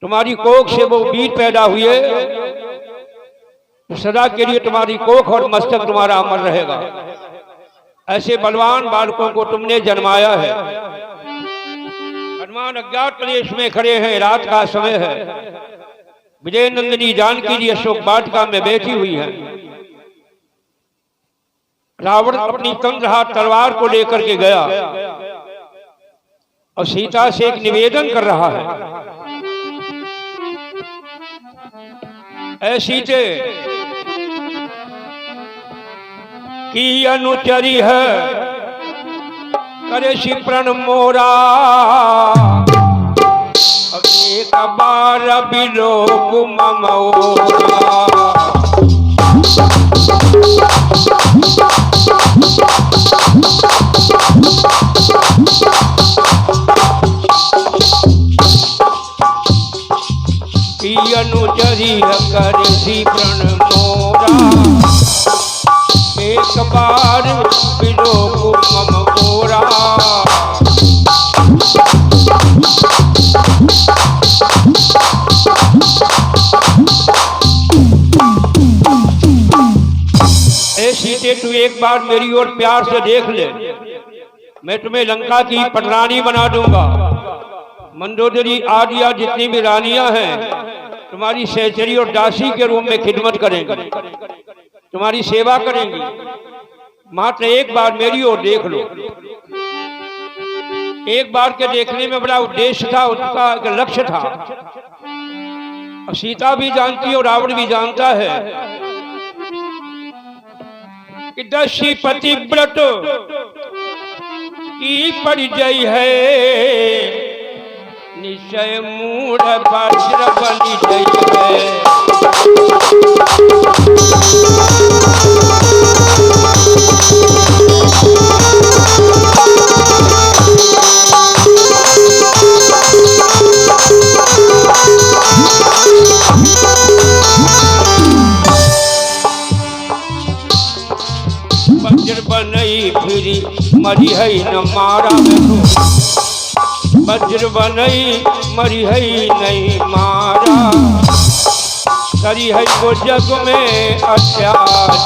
तुम्हारी कोख से वो बीज पैदा हुए तो सदा के लिए तुम्हारी कोख और मस्तक तुम्हारा अमर रहेगा। ऐसे बलवान बालकों को तुमने जन्माया है। हनुमान अज्ञात प्रदेश में खड़े हैं, रात का समय है। विजय नंदिनी जानकी जी अशोक वाटिका में बैठी हुई है। रावण अपनी तंद्रहार तलवार को लेकर के गया और सीता से एक निवेदन कर रहा है, ऐ सीते की अनुचरी है करे शिप्रण मोरा, एक बार बिलोक ममोरा। की अनुचरी कर शिप्रण मोरा, एक बार बिलोक ममोरा। सीते तू एक बार मेरी ओर प्यार से देख ले, मैं तुम्हें लंका की पटरानी बना दूंगा। मंदोदरी आदि जितनी भी रानियां हैं तुम्हारी सहचरी और दासी के रूप में खिदमत करेंगी, तुम्हारी सेवा करेंगी। मात्र एक बार मेरी ओर देख लो। एक बार के देखने में बड़ा उद्देश्य था, उसका एक लक्ष्य था। और सीता भी जानती है और रावण भी जानता है कि दशी पतिव्रत की परिचय है, निश्चय मूढ़ वज्र बलि जय है। वज्र बनई फिरी मरी है न मारा, वज्र बनई मरी है नहीं मारा। करी है वो जग में अत्याचार,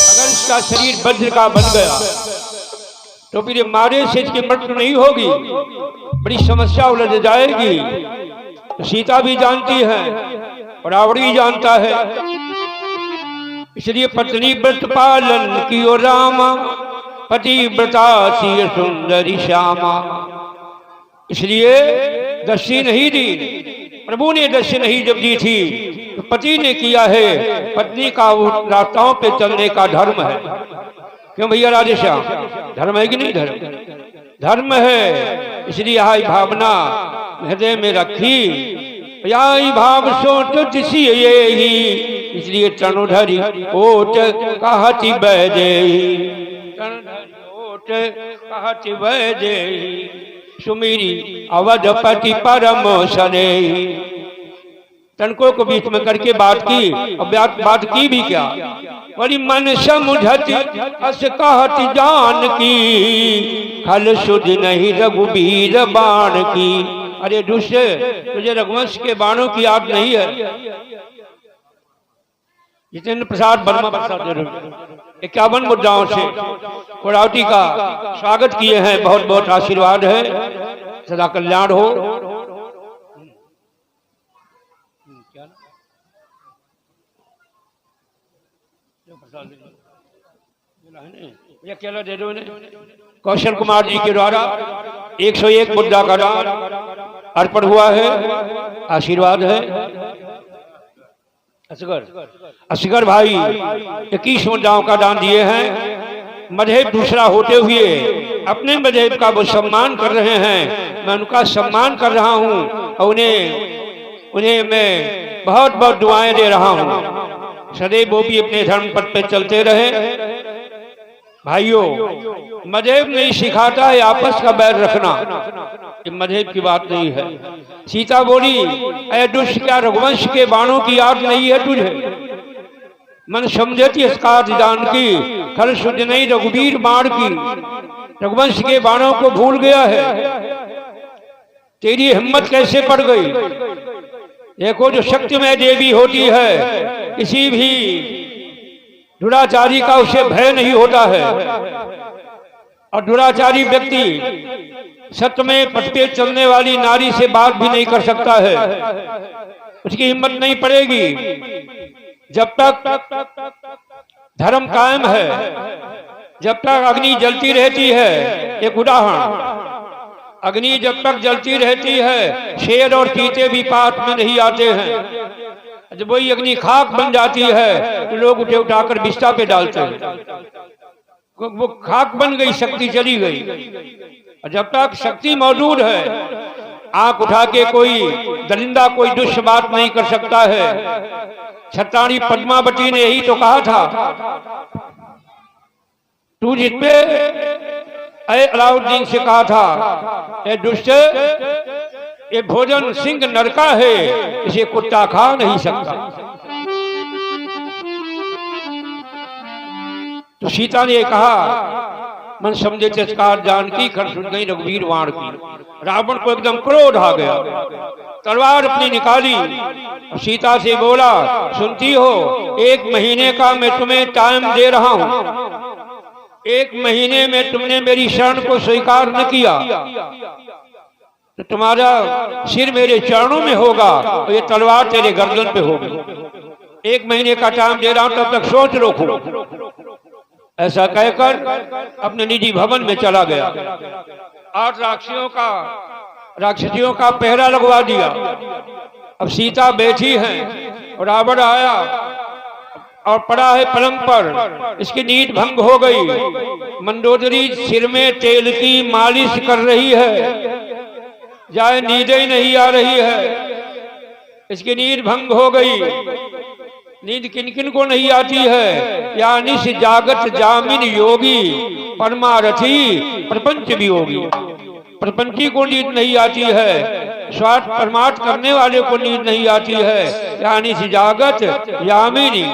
अगर इसका शरीर वज्र का बन गया तो फिर मारे से इसकी मृत्यु नहीं होगी, बड़ी समस्या उलझ जाएगी। सीता भी जानती है और रावण भी जानता है, इसलिए पत्नी व्रत पालन की ओ रामा, पतिव्रता सी सुंदरी श्यामा। इसलिए दस्यु नहीं दी, प्रभु ने दस्यु नहीं जब दी थी तो पति ने किया है। पत्नी का रास्ताओं पे चलने का धर्म है। क्यों भैया राधेश्याम, धर्म है कि नहीं? धर्म है। इसलिए आई भावना हृदय में रखी, आई भाव सोच जिसी यही, इसलिए तनुधरी ओट कहती बहदेही, ओट कहती बहदेही, सुमीरी अवधपति परम सनेही। तनको को बीच में करके बात की, और बात की भी क्या, बड़ी मन समुझती अस कहती जान की, खल सुध नहीं रघुबीर बाण की। अरे दुष्य, तुझे रघुवंश के बाणों की याद नहीं है? जितेंद्र प्रसाद वर्मा प्रसाद 51 मुद्राओं से कोरावटी का स्वागत किए हैं। बहुत बहुत आशीर्वाद है, सदा कल्याण हो। केला दे दो इन्हें। कौशल कुमार जी के द्वारा 101 मुद्रा का दान अर्पण हुआ है, आशीर्वाद है। असगर भाई 21 मुद्राओं का दान दिए हैं। मजहब दूसरा होते हुए अपने मजहब का वो सम्मान कर रहे हैं, मैं उनका सम्मान कर रहा हूं और उन्हें मैं बहुत बहुत दुआएं दे रहा हूं। सदैव वो भी अपने धर्म पथ पे चलते रहे भाइयों, मजहब नहीं सिखाता है आपस का बैर रखना, ये मजहब की बात नहीं है। सीता बोली, ऐ दुष्ट, क्या रघुवंश के बाणों की याद नहीं है तुझे? मन समझती इसका जानकी, खल सुध नहीं रघुवीर बाण की। रघुवंश के बाणों को भूल गया है, तेरी हिम्मत कैसे पड़ गई? देखो, जो शक्तिमय देवी होती है, किसी भी दुराचारी का उसे भय नहीं होता है। और दुराचारी व्यक्ति सत्य में पथ पे चलने वाली नारी से बात भी नहीं कर सकता है, उसकी हिम्मत नहीं पड़ेगी। जब तक धर्म कायम है, जब तक अग्नि जलती रहती है। एक उदाहरण, अग्नि जब तक जलती रहती है, शेर और चीते भी पास में नहीं आते हैं। जब वही अग्नि खाक बन जाती है तो लोग उठे उठाकर बिस्ता पे डालते हैं। वो खाक बन गई, शक्ति चली गई। और जब तक शक्ति मौजूद है, आंख उठा के कोई दरिंदा, कोई दुष्ट बात नहीं कर सकता है। छत्राणी पद्मावती ने यही तो कहा था, तू जिसपे अलाउद्दीन से कहा था, ए दुष्ट, ये भोजन सिंह नरका है, इसे कुत्ता खा नहीं सकता। तो सीता ने कहा, मन समझे तिरस्कार जानकी, खर सुन गई रघुवीर बाण की। रावण को एकदम क्रोध आ गया, तलवार अपनी निकाली, सीता से बोला, सुनती हो, 1 महीने का मैं तुम्हें टाइम दे रहा हूं। 1 महीने में तुमने मेरी शरण को स्वीकार न किया तो तुम्हारा सिर मेरे चरणों में होगा और ये तलवार तेरे गर्दन पे होगी। 1 महीने का टाइम दे रहा हूं, तब तक सोच रखो। ऐसा कहकर अपने निजी भवन में चला गया। 8 राक्षसियों का पहरा लगवा दिया। अब सीता बैठी है और रावण आया और पड़ा है पलंग पर, इसकी नींद भंग हो गई। मंदोदरी सिर में तेल की मालिश कर रही है, जाए नींद ही नहीं आ रही है, इसकी नींद भंग हो गई। नींद किन किन को नहीं आती है? यानी से जागत जामिन योगी, परमारथी प्रपंच वियोगी। प्रपंची को नींद नहीं आती है, स्वार्थ परमार्थ करने वाले को नींद नहीं आती है। यानी से जागत यामिनी,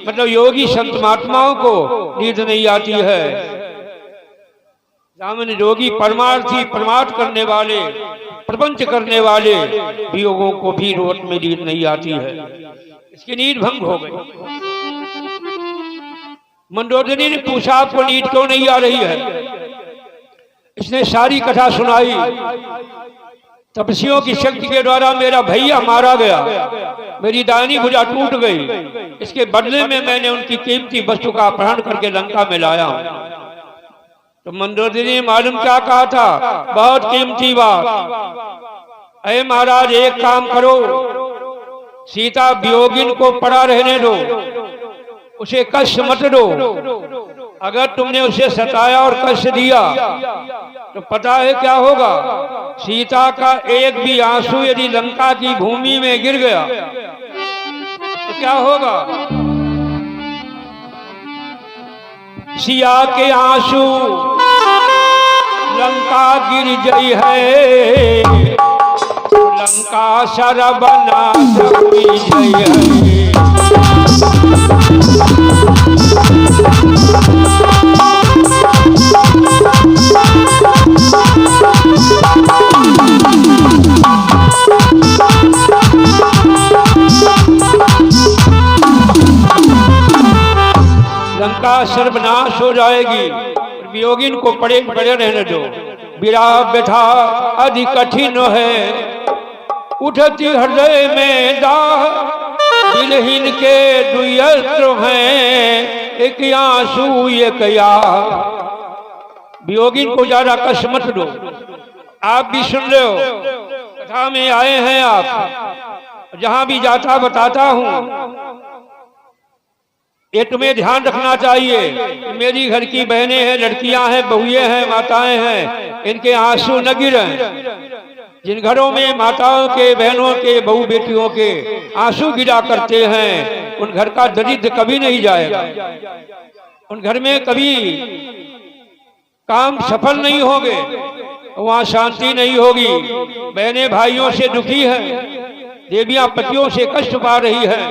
मतलब योगी संत महात्माओं को नींद नहीं आती है। जामिन योगी परमार्थी, परमार्थ करने वाले, प्रपंच करने वाले वियोगों को भी रोट में नींद नहीं आती है, इसकी नींद भंग हो गई। मंदोदरी ने पूछा, आपको नींद क्यों नहीं आ रही है? इसने सारी कथा सुनाई। तपस्वियों की शक्ति के द्वारा मेरा भैया मारा गया, मेरी दाहिनी भुजा टूट गई, इसके बदले में मैंने उनकी कीमती वस्तु का अपहरण करके लंका में लाया हूं। तो मंदोदरी ने मालूम क्या कहा था? बहुत कीमती बात। अरे महाराज, एक काम करो, सीता वियोगिन को पड़ा रहने दो, उसे कष्ट मत दो। अगर तुमने उसे सताया और कष्ट दिया तो पता है क्या होगा? सीता का एक भी आंसू यदि लंका की भूमि में गिर गया तो क्या होगा? सिया के आंसू लंका गिर गई है, लंका सर्वनाश हुई है। लंका सर्वनाश हो जाएगी, वियोगिन को पड़े पड़े रहने दो। विरह व्यथा अधिक कठिन है, उठती हृदय में दाह, दिलहीन के दुयत्र हैं, एक आंसू एक याह। वियोगिन को ज्यादा कष्ट मत दो। आप भी सुन रहे हो, कथा में आए हैं आप, जहां भी जाता बताता हूं। ये तुम्हें ध्यान रखना चाहिए, मेरी घर की बहनें हैं, लड़कियां हैं, बहुएं हैं, माताएं हैं, इनके आंसू न गिरें। जिन घरों में माताओं के, बहनों के, बहू बेटियों के आंसू गिरा करते हैं, उन घर का दरिद्र कभी नहीं जाएगा। उन घर में कभी काम सफल नहीं होंगे, वहां शांति नहीं होगी। बहनें भाइयों से दुखी है, देवियां पतियों से कष्ट पा रही है,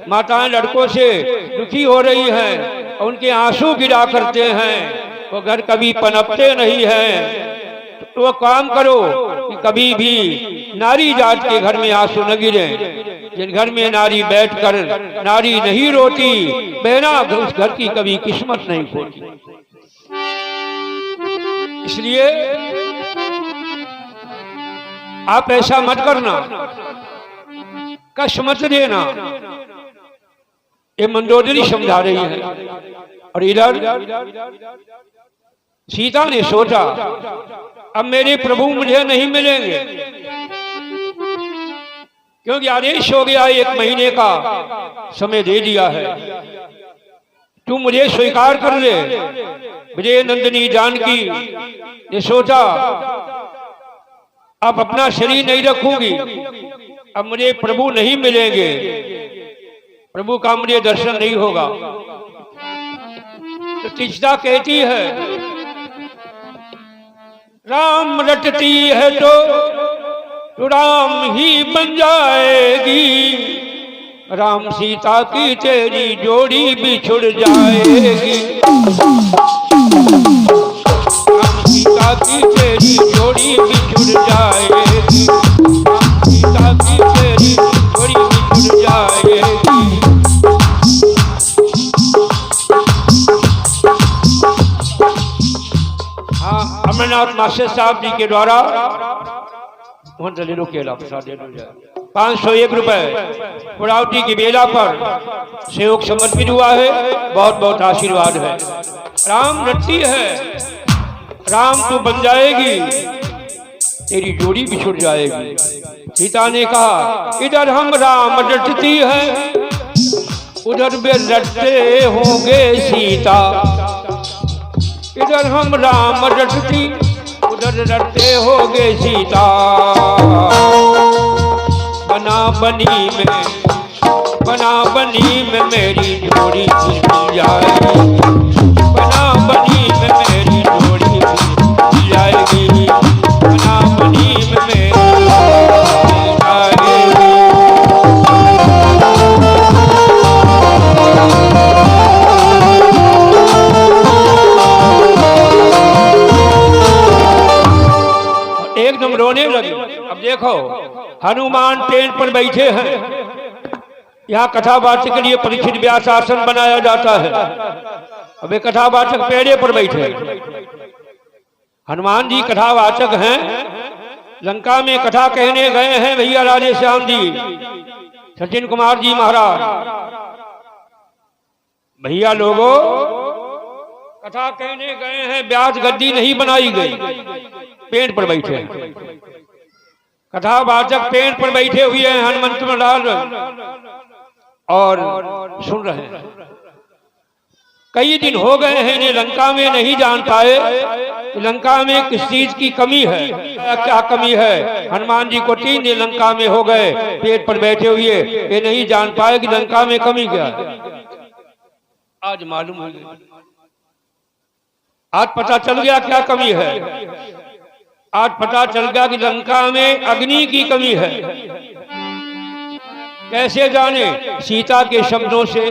माताएं लड़कों से दुखी हो रही हैं, उनके आंसू गिरा करते हैं, वो घर कभी पनपते नहीं हैं। तो वो काम करो कि कभी भी नारी जात के घर में आंसू न गिरे। जिन घर में नारी बैठकर नारी नहीं रोती, बहना उस घर की कभी किस्मत नहीं खोती। इसलिए आप ऐसा मत करना, कष्ट मत देना। ये मंदोदरी समझा रही है। और इधर सीता ने सोचा अब मेरे प्रभु मुझे नहीं मिलेंगे, क्योंकि आदेश हो गया 1 महीने का समय दे दिया है। तू मुझे स्वीकार कर ले। विजय नंदिनी जानकी ने सोचा अब अपना शरीर नहीं रखूंगी, अब मुझे प्रभु नहीं मिलेंगे, प्रभु का मुझे दर्शन नहीं होगा। तो तीजता कहती है राम रटती है तो राम ही बन जाएगी, राम सीता की तेरी जोड़ी बिछुड़ जाएगी, राम सीता की तेरी जोड़ी बिछुड़ जाएगी, राम सीता की तेरी जोड़ी बिछुड़ जाएगी। हाँ, अमरनाथ मास्टर साहब जी के द्वारा 501 रुपए पुरावटी की बेला पर सहयोग समर्पित हुआ है। बहुत बहुत आशीर्वाद है। राम रटती है, राम तू बन जाएगी, तेरी जोड़ी बिछुड़ जाएगी। सीता ने कहा इधर हम राम रटती है, उधर वे रटते होंगे सीता, इधर हम राम रटती, उधर रटते होंगे सीता। बना बनी में मेरी जोड़ी मिल जाएगी, बना बनी में मेरी जोड़ी मिल जाएगी, बना बनी में मेरी एकदम रोने लगी। अब देखो हनुमान ट्रेन पर बैठे हैं, यहाँ कथावाचक के लिए परीक्षित व्यास आसन बनाया जाता है। अब एक कथावाचक पेड़े पर बैठे, हनुमान जी कथावाचक हैं, लंका में कथा कहने गए हैं भैया राधे श्याम जी, सचिन कुमार जी महाराज। भैया लोगों कथा कहने गए हैं, व्यास गद्दी नहीं बनाई गई, पेड़ पर बैठे हैं। कथावाचक पेड़ पर बैठे हुए हैं हनुमंत लाल और सुन रहे हैं। कई दिन हो गए हैं इन्हें लंका में नहीं जान पाए कि लंका में किस चीज की कमी है, क्या कमी है। हनुमान जी को 3 दिन लंका में हो गए पेड़ पर बैठे हुए, ये नहीं जान पाए कि लंका में कमी क्या है। आज मालूम हो गया, आज पता चल गया क्या कमी है। आज पता चल गया कि लंका में अग्नि की कमी है। कैसे जाने? सीता के शब्दों से।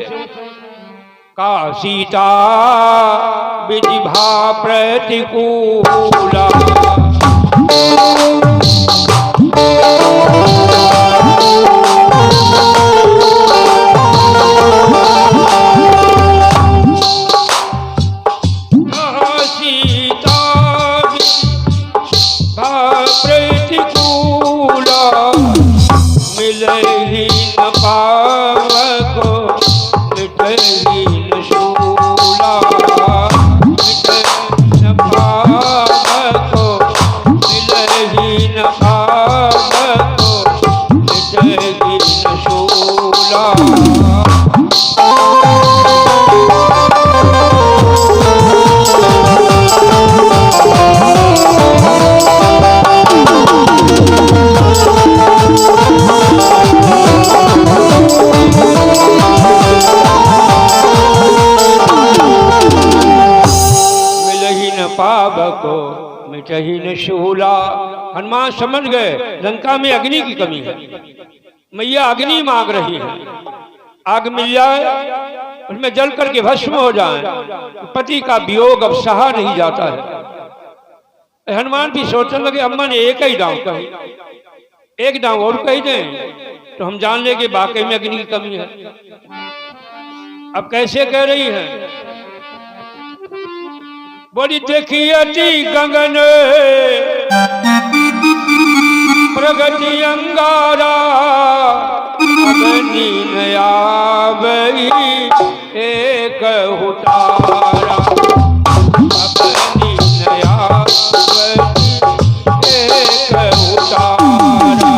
का सीता विजिभा प्रतिकूला, पावको मिटही न शूला। हनुमान समझ गए लंका में अग्नि की कमी है, मैया अग्नि मांग रही है, आग मिल जाए उसमें जल करके भस्म हो जाए, पति का वियोग अब सहा नहीं जाता है। हनुमान भी सोचने लगे अम्मा ने एक ही दांव कही, एक दांव और कही दें तो हम जान लेंगे वाकई में अग्नि की कमी है। अब कैसे कह रही है? बोली देखिए गगन प्रगति अंगारा, अग्नि नया बई एक उतारा, अग्नि नया बई एक उतारा।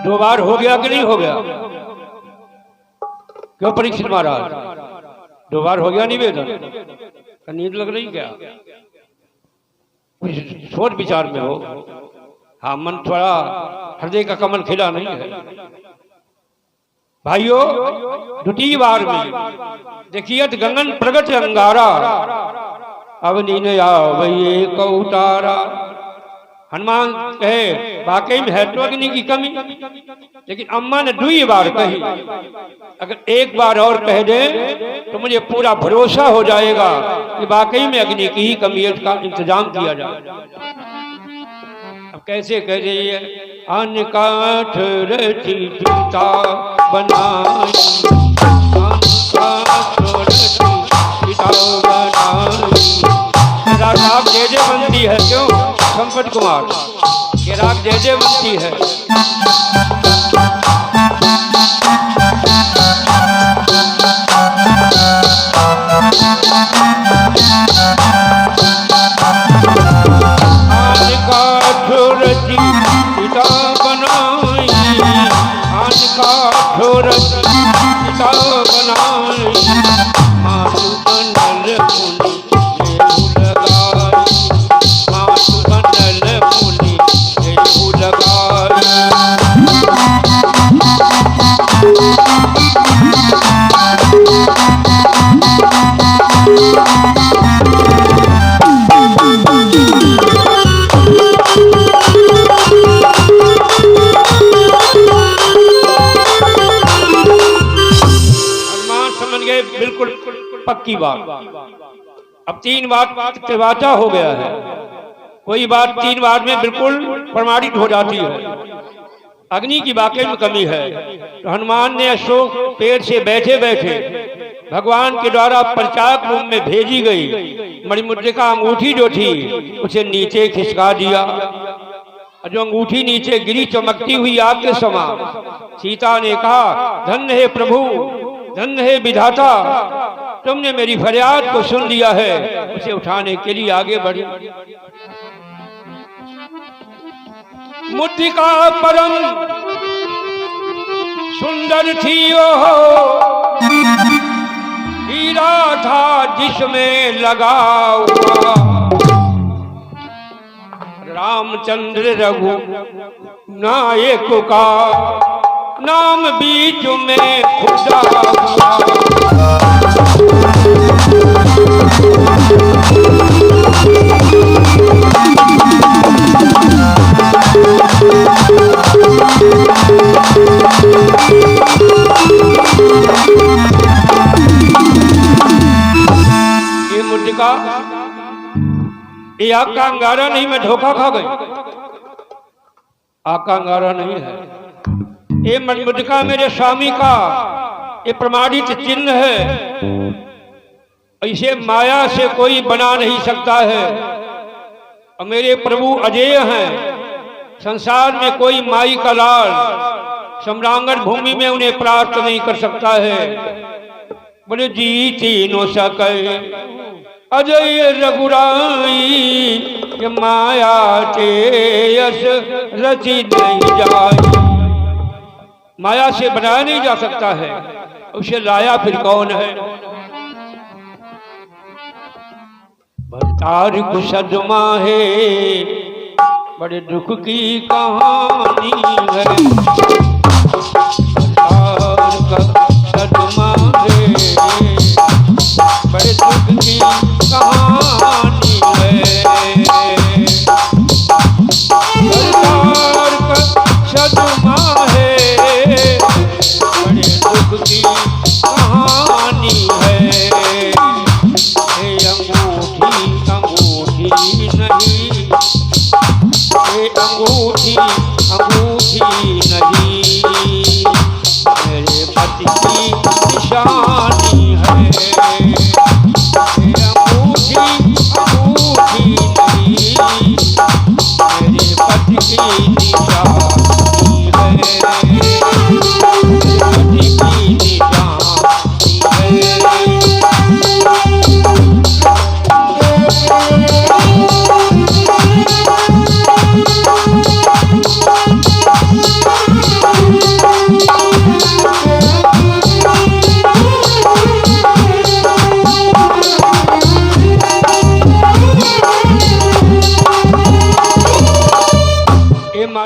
दो बार हो गया कि नहीं हो गया? क्यों परीक्षित महाराज, दो बार हो गया निवेदन? नींद लग रही क्या? कुछ सोच विचार में हो। हाँ, मन थोड़ा हृदय का कमल खिला नहीं है। भाइयों, द्वितीय बार में देखिए गगन प्रगट अंगारा, अवनी ने आवई एक उतारा। हनुमान कहे वाकई में है तो अग्नि की कमी, लेकिन अम्मा ने दुई बार कही, अगर एक बार और कह दे तो मुझे पूरा भरोसा हो जाएगा कि वाकई में अग्नि की ही कमी है, उसका इंतजाम किया जाए। अब कैसे कह रही है? अन्न काठ रची सीता बनाई, राग जय जय बनती है। क्यों संपत कुमार ये राग जय जय बनती है? आज काठ रची सीता बनाई, आज काठ रची सीता बनाई, मातु बनल पुनि पक्की बात। अब तीन बात वाचा हो गया है, कोई बात तीन बार में बिल्कुल प्रमाणित हो जाती है। अग्नि की वाकई में कमी है तो हनुमान ने अशोक पेड़ से बैठे बैठे भगवान के द्वारा परिचायक रूप में भेजी गई मणिमुद्रिका अंगूठी जो थी उसे नीचे खिसका दिया। जो अंगूठी नीचे गिरी चमकती हुई आग के समान, सीता ने कहा धन्य है प्रभु, धन्य है विधाता, तुमने मेरी फरियाद को सुन लिया है। उसे उठाने के लिए आगे बढ़ी। मुद्रिका परम सुंदर थी ओ, हीरा था जिसमें लगा हुआ, रामचंद्र रघु नायक का नाम बीच में खुदा हुआ। ये मुद्रिका, ये आग का अंगारा नहीं, मैं धोखा खा गई। आग का अंगारा नहीं है, ये मुद्रिका मेरे स्वामी का ये प्रमाणित चिन्ह है। इसे माया से कोई बना नहीं सकता है। और मेरे प्रभु अजेय हैं, संसार में कोई माई का लाल सम्रांगण भूमि में उन्हें प्राप्त नहीं कर सकता है। बोले जीती नो सके अजय रघुराई, ये माया के यश रची नहीं जाए। माया से बनाया नहीं जा सकता है, उसे लाया फिर कौन है? तारिक सदमा है, बड़े दुख की कहानी है। तारिक सदमा है, बड़े दुख की कहानी है। तारिक सदमा है, बड़े दुख की कहानी है। अंगूठी अंगूठी नहीं, ये अंगूठी